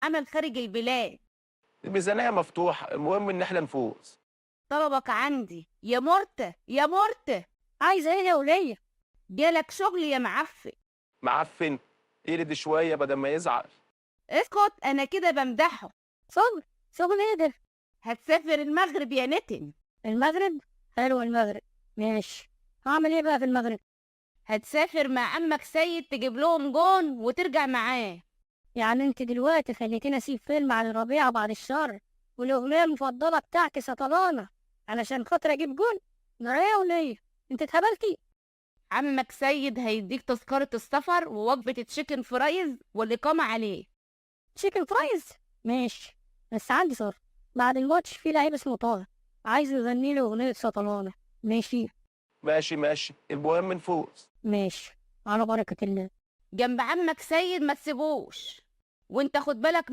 عمل خارج البلاد. الميزانية مفتوحة، المهم إن إحنا نفوز. طلبك عندي يا مرتة يا مرتة. عايزة ايه يا ولية؟ جالك شغل يا معفن. معفن؟ يرد شوية بدل ما يزعل. اسكت، انا كده بمدحه. شغل؟ شغل ايه ده؟ هتسافر المغرب يا نتن. المغرب؟ حلو المغرب، ماشي. هعمل ايه بقى في المغرب؟ هتسافر مع عمك سيد تجيب لهم جون وترجع معاه. يعني انت دلوقتي خليتيني اسيب فيلم عن الربيع بعد الشر والاغنية المفضلة بتاعتي سطلانة علشان خاطر اجيب جون؟ ده ايه يا ولية؟ انت اتهبلتي؟ عمك سيد هيديك تذكرة السفر ووجبة تشيكن فرايز والإقامة عليه. تشيكن فرايز؟ ماشي. بس عندي صر، بعد الماتش في لعيب اسمه طه عايز يغني لي اغنية سطلانة. ماشي. ماشي ماشي، المهم نفوز. ماشي، على بركة الله. جنب عمك سيد ما تسيبوش، وانت خد بالك